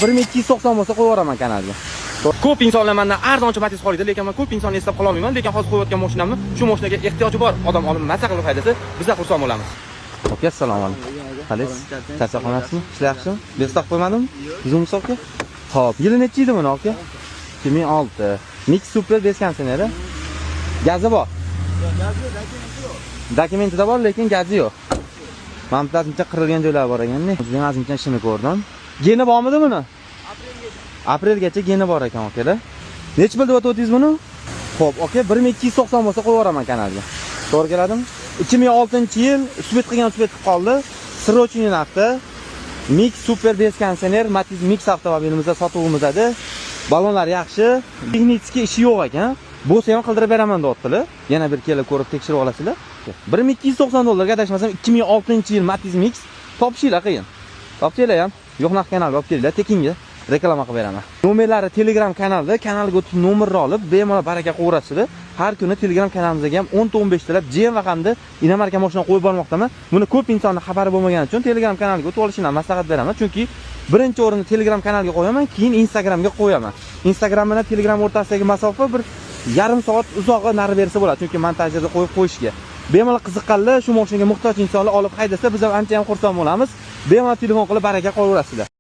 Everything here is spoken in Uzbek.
1290 bo'lsa qo'yib yuboraman kanalga. Ko'p insonlar mendan arzoncha Matiz qoladi, lekin men ko'p insonni eslab qola olmayman, lekin hozir qo'yayotgan mashinamni shu mashinaga ehtiyoji bor odam olib masa qilib haydasa, bizlar xursand bo'lamiz. Aka, assalomu alaykum. Qalaysiz? Charchab qolmasizmi? Ishlar yaxshimi? Bestoq qo'ymadimmi? Zum aka. Xo'p, yili necha edi buni aka? 2006. Mix Super beskanseneri. Gazi bor. Dokumentida bor, lekin gazi yo'q. Men bittasicha qirilgan joylari bor ekan-da. Men azimcha ishini ko'rdim. Geni bormidi buni? Aprelgacha geni bor ekan aka-da. Nech pul deb o'tdingiz buni? Xo'p, aka, 1290 bo'lsa qo'yib yuboraman kanalga. To'g'ri keladimi? 2006-yil usbet qilgan usbet qilib qoldi. Srochniy narxda Mix Super beskansener Matiz Mix avtomobilimizda sotuvimizda. Balonlar yaxshi, texnik ishi yo'q ekan. Bo'lsa ham qildirib beraman deyaptilar. Yana bir kelib ko'rib tekshirib olasizlar. 1290 dollarga adashmasam 2006-yil Matiz Mix topishinglar qiyin. Topinglar ham, yo'q narx kanalga olib kelinglar, tekinga reklama qilib beraman. Nomerlari Telegram kanalda, kanalga o'tib nomerni olib, bemalol baraka qo'yasizlar. Har kuni Telegram kanalimizga ham 10-15 talab GM raqamda inomarka mashina qo'yib bormoqdaman. Buni ko'p insonning xabari bo'lmagani uchun Telegram kanaliga o'tib olishini maslahat beraman, chunki birinchi o'rinda Telegram kanalga qo'yaman, keyin Instagramga qo'yaman. Instagram bilan Telegram o'rtasidagi masofa bir yarim soat uzoqqa nari bersa bo'ladi, chunki montajda qo'yib qo'yishga. Bemalol qiziqqanlar, shu mashinaga muhtoj insonlar olib haydasa, biz ham ancha ham xursand bo'lamiz. Bemalol telefon qilib baraka qo'yaverasizlar.